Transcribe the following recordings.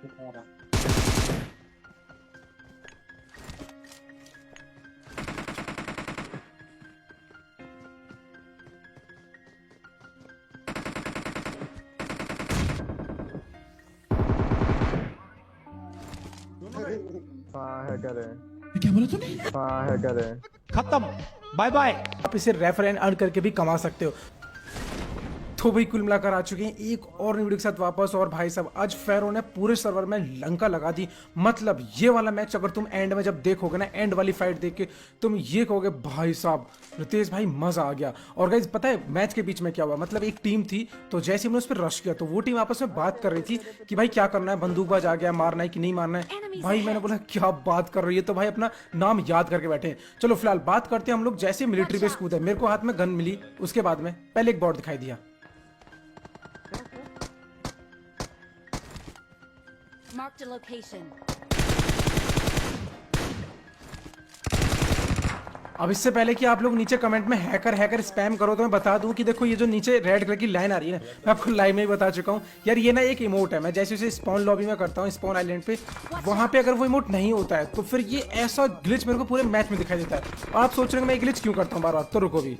दिखा रहा। हाँ है करे। क्या बोला तूने? हाँ है करे। खत्म, बाय बाय। आप इसे रेफर एंड अर्न करके भी कमा सकते हो। तो भाई कुल मिलाकर आ चुके हैं एक और वीडियो के साथ वापस। और भाई साहब आज फेरो ने पूरे सर्वर में लंका लगा दी। मतलब ये वाला मैच अगर तुम एंड में जब देखोगे ना, एंड वाली फाइट देख के तुम ये कहोगे भाई साहब रितेश भाई मजा आ गया। और गाइस पता है मैच के बीच में क्या हुआ, मतलब एक टीम थी तो जैसे हमने उस पर रश किया तो वो टीम आपस में बात कर रही थी कि भाई क्या करना है, बंदूकबाज आ गया, मारना है कि नहीं मारना है। भाई मैंने बोला क्या बात कर रही है, तो भाई अपना नाम याद करके बैठे हैं। चलो फिलहाल बात करते हैं हम लोग। जैसे मिलिट्री बेस कूदा, मेरे को हाथ में गन मिली, उसके बाद में पहले एक बॉट दिखाई दिया। Marked a location. अब इससे पहले कि आप लोग नीचे कमेंट में हैकर हैकर स्पैम करो तो मैं बता दूं कि देखो ये जो नीचे रेड कलर की लाइन आ रही है ना, मैं आपको लाइव में ही बता चुका हूँ यार, ये ना एक इमोट है। मैं जैसे उसे स्पॉन लॉबी में करता हूँ स्पॉन आइलैंड पे, वहां पे अगर वो इमोट नहीं होता है तो फिर ये ऐसा ग्लिच मेरे को पूरे मैच में दिखाई देता है। और आप सोच रहे हैं मैं ग्लिच क्यों करता हूँ बार बार, तो रुको भी।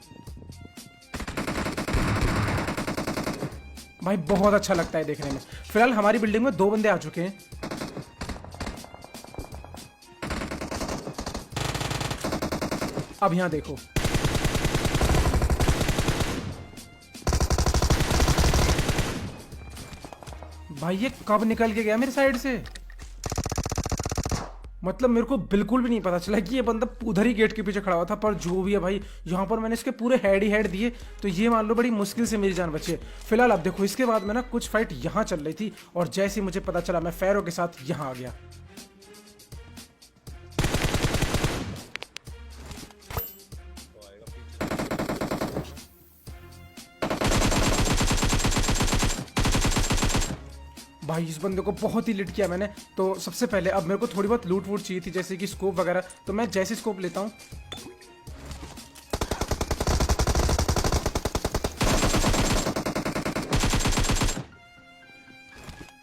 भाई बहुत अच्छा लगता है देखने में। फिलहाल हमारी बिल्डिंग में 2 बंदे आ चुके हैं। अब यहां देखो, भाई ये कब निकल के गया मेरे साइड से। मतलब मेरे को बिल्कुल भी नहीं पता चला कि ये बंदा उधर ही गेट के पीछे खड़ा हुआ था। पर जो भी है भाई, यहाँ पर मैंने इसके पूरे हेड ही हेड दिए, तो ये मान लो बड़ी मुश्किल से मेरी जान बची है। फिलहाल अब देखो इसके बाद में ना कुछ फाइट यहाँ चल रही थी और जैसे मुझे पता चला मैं फेरो के साथ यहाँ आ गया। भाई इस बंदे को बहुत ही लिट किया मैंने। तो सबसे पहले अब मेरे को थोड़ी बहुत लूट वूट चाहिए थी, जैसे कि स्कोप वगैरह। तो मैं जैसे स्कोप लेता हूँ,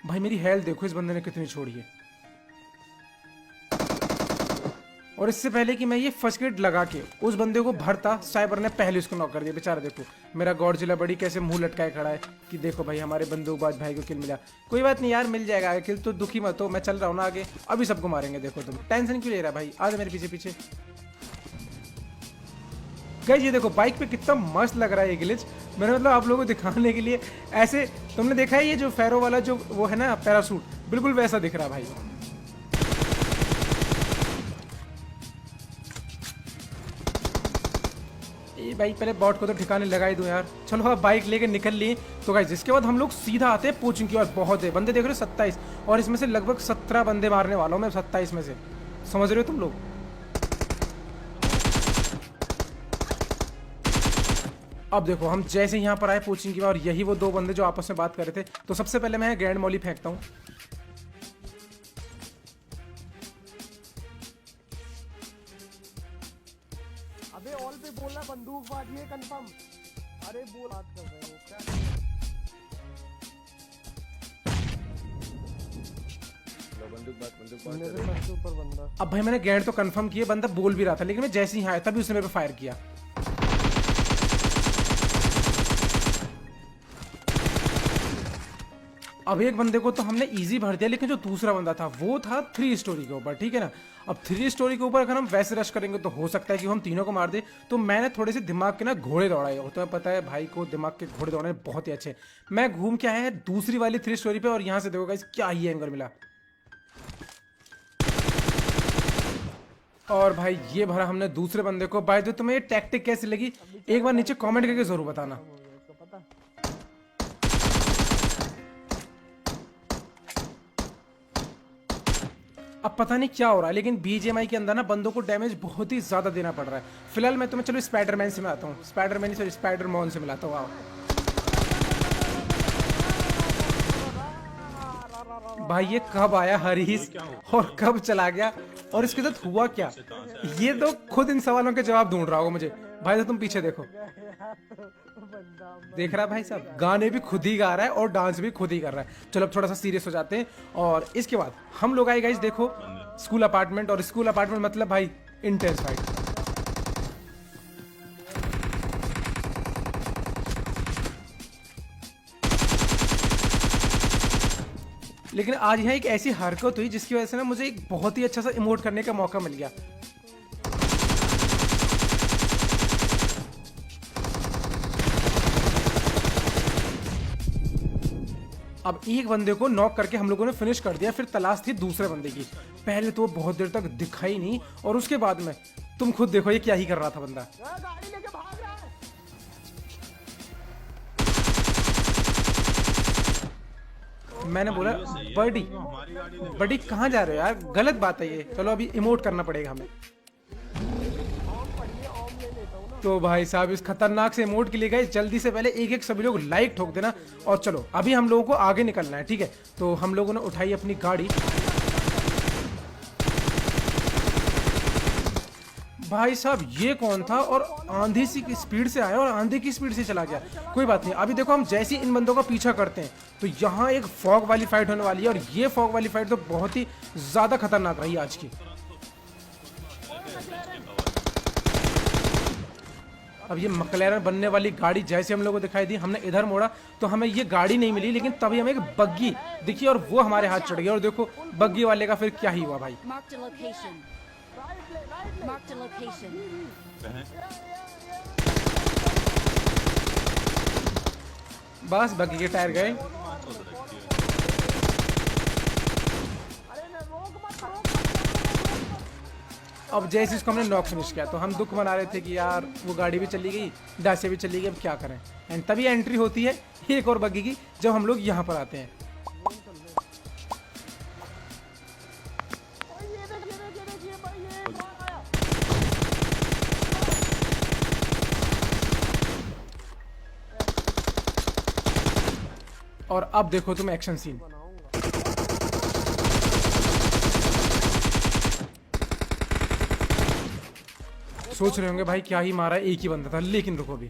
भाई मेरी हेल्थ देखो इस बंदे ने कितनी छोड़ी है। और इससे पहले कि मैं ये फर्स्ट एड लगा के उस बंदे को भरता, साइबर ने पहले उसको नॉक कर दिया। बेचारा देखो मेरा गॉडजिला बड़ी कैसे मुंह लटकाए खड़ा है कि देखो भाई हमारे बंदूकबाज भाई को किल मिला। कोई बात नहीं यार, मिल जाएगा किल, तो दुखी मत हो, मैं चल रहा हूँ ना आगे, अभी सबको मारेंगे। देखो तुम टेंशन क्यों ले रहा भाई, आ जा मेरे पीछे पीछे। गाइस ये देखो बाइक पे कितना मस्त लग रहा है ये ग्लिच। मैंने मतलब आप लोगों को दिखाने के लिए ऐसे, तुमने देखा है ये जो फेरो वाला जो वो है ना पैरासूट, बिल्कुल वैसा दिख रहा भाई। भाई पहले बॉट को तो ठिकाने लगा ही दो यार। चलो अब बाइक लेके निकल लिए। तो गाइस जिसके बाद हम लोग सीधा आते हैं पोचिंग की। और बहुत है बंदे, देख रहे हो 27, और इसमें से लगभग 17 बंदे मारने वाला हूँ मैं 27 में से, समझ रहे हो तुम लोग। अब देखो हम जैसे यहाँ पर आए पोचिंग की, और यही वो 2 बंदे जो आपस में बात कर रहे थे। तो सबसे पहले मैं ग्रैंड मॉली फेंकता हूँ। अबे ऑल पे बोलना बंदूकबाजी है कंफर्म। अरे बोल बात कर रहे हो क्या? बंदूकबाज मेरे सर के ऊपर बंदा। अब भाई मैंने ग्रैंड तो कंफर्म किया, बंदा बोल भी रहा था, लेकिन मैं जैसे ही आया तभी उसने मेरे पे फायर किया। अब एक बंदे को तो हमने इजी भर दिया, लेकिन जो दूसरा बंदा था वो था 3 स्टोरी के ऊपर, ठीक है ना। अब 3 स्टोरी के ऊपर अगर हम वैसे रश करेंगे तो हो सकता है कि हम तीनों को मार दे। तो मैंने थोड़े से दिमाग के ना घोड़े दौड़ाए, और तुम्हें पता है भाई को दिमाग के घोड़े दौड़ाने बहुत ही अच्छे। मैं घूम के आया है दूसरी वाली 3 स्टोरी पे, और यहाँ से देखो गाइस क्या ही एंगल मिला। और भाई ये भरा हमने दूसरे बंदे को। भाई तो तुम्हें ये टैक्टिक कैसी लगी एक बार नीचे कमेंट करके जरूर बताना। अब पता नहीं क्या हो रहा है, लेकिन बीजीएमआई के अंदर ना बंदों को डैमेज बहुत ही ज्यादा देना पड़ रहा है। फिलहाल मैं तुम्हें चलो स्पाइडरमैन से मिलाता हूँ, स्पाइडरमैन से स्पाइडरमैन से मिलाता हूँ। आओ भाई ये कब आया हरीश और कब चला गया, और इसके साथ हुआ क्या, ये तो खुद इन सवालों के जवाब ढूंढ रहा होगा मुझे। भाई तो तुम पीछे देखो, बंदा देख रहा है भाई साहब, गाने भी खुद ही गा रहा है और डांस भी खुद ही कर रहा है। चलो अब थोड़ा सा सीरियस हो जाते हैं। और इसके बाद हम लोग आए गाइस देखो स्कूल अपार्टमेंट, और स्कूल अपार्टमेंट मतलब भाई इंटेंस फाइट। लेकिन आज यहाँ एक ऐसी हरकत हुई जिसकी वजह से ना मुझे एक बहुत ही अच्छा सा इमोट करने का मौका मिल गया। अब एक बंदे को नॉक करके हम लोगों ने फिनिश कर दिया, फिर तलाश थी दूसरे बंदे की। पहले तो वो बहुत देर तक दिखा ही नहीं, और उसके बाद में तुम खुद देखो ये क्या ही कर रहा था बंदा। गाड़ी लेके भाग रहा है। मैंने बोला बडी बडी कहाँ जा रहे हो यार, गलत बात है ये। चलो अभी इमोट करना पड़ेगा हमें। तो भाई साहब इस खतरनाक से इमोट के लिए गए, जल्दी से पहले एक एक सभी लोग लाइक ठोक देना। और चलो अभी हम लोगों को आगे निकलना है, ठीक है। तो हम लोगों ने उठाई अपनी गाड़ी। भाई साहब ये कौन था, और आंधी सी की स्पीड से आया और आंधी की स्पीड से चला गया। कोई बात नहीं, अभी देखो हम जैसे ही इन बंदों का पीछा करते हैं तो यहाँ एक फॉग वाली फाइट होने वाली है, और ये फॉग वाली फाइट तो बहुत ही ज्यादा खतरनाक रही आज की। अब ये मकलैरन बनने वाली गाड़ी जैसे हम लोगों को दिखाई दी, हमने इधर मोड़ा तो हमें ये गाड़ी नहीं मिली, लेकिन तभी हमें एक बग्गी दिखी और वो हमारे हाथ चढ़ गया। और देखो बग्गी वाले का फिर क्या ही हुआ भाई। Marked a location. Marked a location. बस बग्गी के टायर गए। अब जैसे इसको हमने नॉक फिनिश किया तो हम दुख मना रहे थे कि यार वो गाड़ी भी चली गई, डासे भी चली गई, अब क्या करें। एंड तभी एंट्री होती है एक और बग्गी की जब हम लोग यहाँ पर आते हैं। और अब देखो तुम एक्शन सीन। सोच रहे होंगे भाई क्या ही मारा, एक ही बंदा था, लेकिन रुको भी।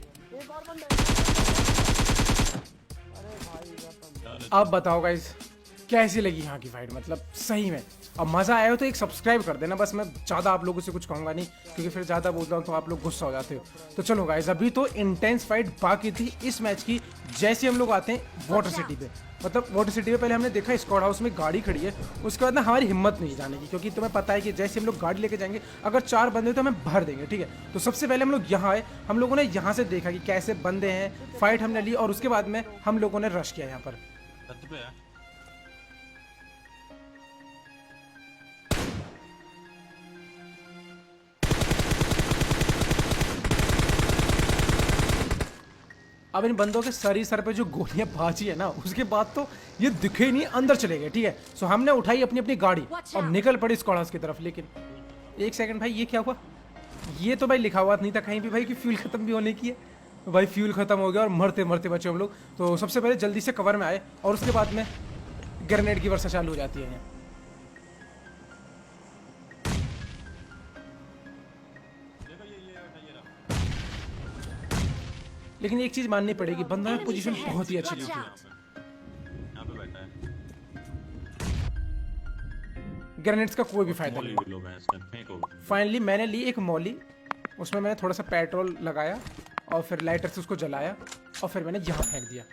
अब बताओ गाइस कैसी लगी यहाँ की फाइट, मतलब सही में। अब मजा आया हो तो एक सब्सक्राइब कर देना बस। मैं ज़्यादा आप लोगों से कुछ कहूँगा नहीं, क्योंकि फिर ज़्यादा बोलता हूँ तो आप लोग गुस्सा हो जाते हो। तो चलो गाइस अभी तो इंटेंस फाइट बाकी थी इस मैच की। जैसे हम लोग आते हैं वाटर सिटी पे, मतलब वाटर सिटी पे पहले हमने देखा स्क्वाड हाउस में गाड़ी खड़ी है। उसके बाद ना हमारी हिम्मत नहीं जाने की, क्योंकि तुम्हें पता है कि जैसे हम लोग गाड़ी लेके जाएंगे अगर 4 बंदे तो हमें भर देंगे, ठीक है। तो सबसे पहले हम लोग यहाँ आए, हम लोगों ने यहाँ से देखा कि कैसे बंदे हैं, फाइट हमने ली, और उसके बाद में हम लोगों ने रश किया यहाँ पर। अब इन बंदों के सर ही सर पे जो गोलियां बाजी है ना, उसके बाद तो ये दिखे ही नहीं, अंदर चले गए, ठीक है। सो हमने उठाई अपनी अपनी गाड़ी और निकल पड़ी स्क्वाड हाउस की तरफ। लेकिन एक सेकंड भाई, ये क्या हुआ? ये तो भाई लिखा हुआ नहीं था कहीं भी भाई कि फ्यूल खत्म भी होने की है। भाई फ्यूल खत्म हो गया और मरते मरते बचे हम लोग। तो सबसे पहले जल्दी से कवर में आए, और उसके बाद में ग्रेनेड की वर्षा चालू हो जाती है। लेकिन एक चीज माननी पड़ेगी, बंदा ने पोजीशन बहुत ही अच्छी ली थी। यहाँ पे बैठा है। ग्रेनेड्स का कोई भी फायदा नहीं। फाइनली मैंने ली एक मॉली, उसमें मैंने थोड़ा सा पेट्रोल लगाया और फिर लाइटर से उसको जलाया, और फिर मैंने यहाँ फेंक दिया।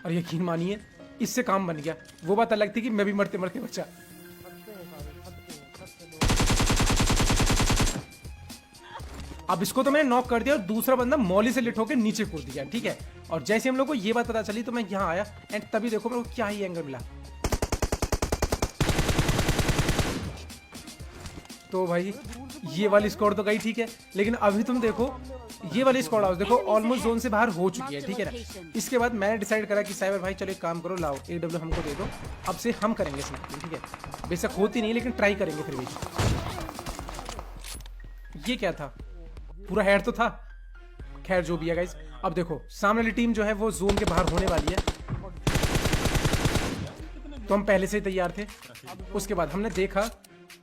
और यकीन मानिए इससे काम बन गया। वो बात अलग थी कि मैं भी मरते मरते बचा। अब इसको तो मैंने नॉक कर दिया और दूसरा बंदा मॉली से लिट होकर नीचे कूद दिया, ठीक है। और जैसे हम लोग को ये बात पता चली तो मैं यहाँ आया, एंड तभी देखो मेरे को क्या ही एंगल मिला। तो भाई ये वाली स्क्वाड तो गई, ठीक है। लेकिन अभी तुम देखो ये वाली स्क्वाड हाउस देखो ऑलमोस्ट जोन से बाहर हो चुकी है, ठीक है ना। इसके बाद मैंने डिसाइड करा कि साइबर भाई चलो एक काम करो, लाओ AW हमको दे दो, अब से हम करेंगे स्नैपिंग, ठीक है। बेशक होती नहीं लेकिन ट्राई करेंगे फिर भी। ये क्या था? पूरा हेड तो था, खैर जो भी है गाइस। अब देखो सामने वाली टीम जो है वो जोन के बाहर होने वाली है, तो हम पहले से ही तैयार थे। उसके बाद हमने देखा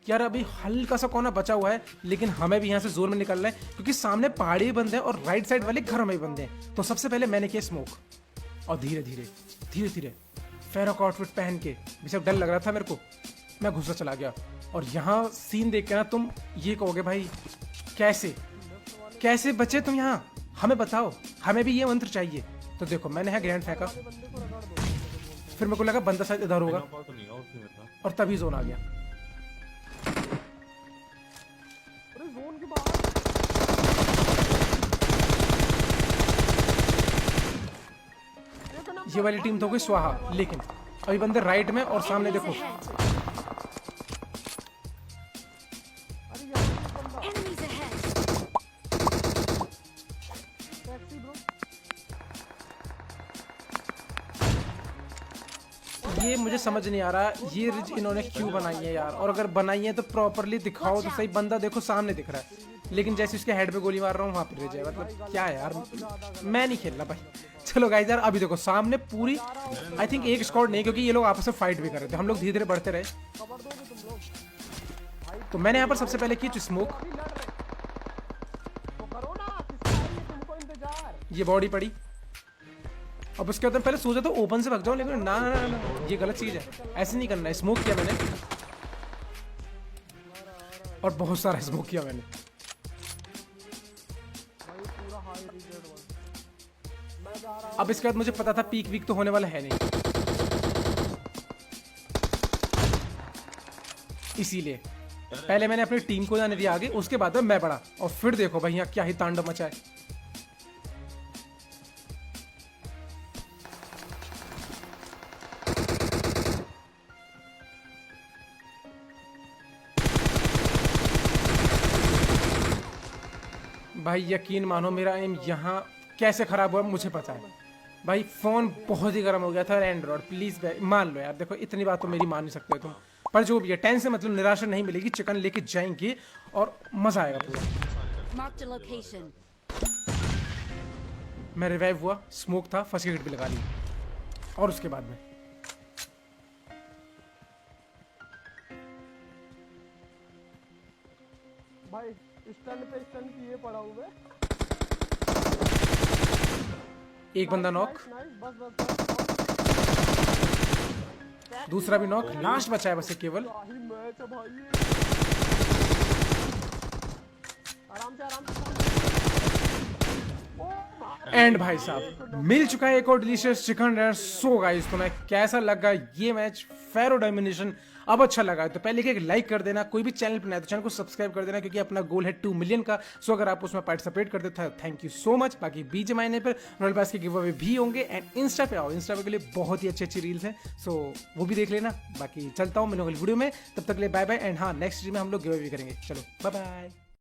यार अभी हल्का सा कोना बचा हुआ है, लेकिन हमें भी यहाँ से जोर में निकलना है क्योंकि सामने पहाड़ी बंद है और राइट साइड वाले घर में बंद हैं। तो सबसे पहले मैंने किया स्मोक और धीरे धीरे फेरो का आउटफिट पहन के, सब डर लग रहा था मेरे को, मैं घुसा चला गया। और यहाँ सीन देख के ना तुम ये कहोगे भाई कैसे बचे तुम यहाँ, हमें बताओ, हमें भी ये मंत्र चाहिए। तो देखो मैंने है ग्रैंड फेंका, फिर मेरे को लगा बंदा शायद इधर होगा तो नहीं होगा उसमें था। और तभी जोन आ गया। अरे जोन के बाहर ये वाली टीम तो हो गई स्वाहा, लेकिन अभी बंदे राइट में और सामने Enemies देखो। ahead. अरे यहाँ पे बंदा Enemies ahead. Taxi bro. ये मुझे समझ नहीं आ रहा ये रिज इन्होंने क्यों बनाई है यार, और अगर बनाई है तो प्रॉपरली दिखाओ तो सही। बंदा देखो सामने दिख रहा है, लेकिन जैसे उसके हेड पे गोली मार रहा हूँ वहां पर रिज है। मतलब क्या है यार, मैं नहीं खेल रहा भाई। चलो गाइस यार, अभी देखो सामने पूरी आई थिंक एक स्क्वाड नहीं, क्योंकि ये लोग आपस में फाइट भी कर रहे थे। हम लोग धीरे धीरे बढ़ते रहे। खबर दोगे तुम लोग? तो मैंने यहाँ पर सबसे पहले की स्मोक, अभी लड़ रहे तो करो ना, किसका है ये तुमको इंतजार? ये बॉडी पड़ी। अब उसके बाद मैं पहले सोचा तो ओपन से भाग जाऊं, लेकिन ना ना ना ना, ये गलत चीज है, ऐसे नहीं करना है। स्मोक किया मैंने और बहुत सारा स्मोक किया मैंने। भाई पूरा हाई रिजेक्ट वन। मैं जा रहा हूँ। अब इसके बाद मुझे पता था पीक वीक तो होने वाला है नहीं, इसीलिए पहले मैंने अपनी टीम को जाने दिया आगे, उसके बाद में मैं बढ़ा। और फिर देखो भाई यहाँ क्या ही तांडव मचा है। भाई यकीन मानो मेरा एम यहाँ कैसे खराब हुआ मुझे पता है भाई। फोन बहुत ही गर्म हो गया था एंड्रॉइड। प्लीज मान लो यार, देखो इतनी बात तो मेरी मान नहीं सकते तुम, पर जो भी है टेंशन मतलब निराशा नहीं मिलेगी। चिकन लेके जाएंगे और मजा आएगा पूरा। Marked a location. मैं रिवाइव हुआ, स्मोक था, फर्स्ट एड भी लगा ली। और उसके बाद में भाई स्टैंड पे स्टैंड किए पड़ा हूँ मैं। एक बंदा नॉक, नाइस, बस दूसरा भी नॉक, लास्ट बचा है बस एक केवल। क्या ही मैच है भाई। आराम से ओ भाई। एंड भाई साहब मिल चुका है एक और delicious chicken dinner. So guys तुम्हें कैसा लगा ये मैच फेरो डोमिनेशन? अब अच्छा लगा तो पहले एक लाइक कर देना, कोई भी चैनल पर नया तो चैनल को सब्सक्राइब कर देना, क्योंकि अपना गोल है 2 मिलियन का। सो अगर आप उसमें पार्टिसिपेट करते थे थैंक यू सो मच। बाकी बीजे महीने पर रॉयल पास के गिव अवे भी होंगे। एंड इंस्टा पे आओ, इंस्टा पे के लिए बहुत ही अच्छी अच्छी रील्स हैं, सो वो भी देख लेना। बाकी चलता हूँ मिलूंगा वीडियो में, तब तक के लिए बाय बाय। एंड हाँ नेक्स्ट स्ट्रीम में हम लोग गिव अवे भी करेंगे। चलो बाय बाय।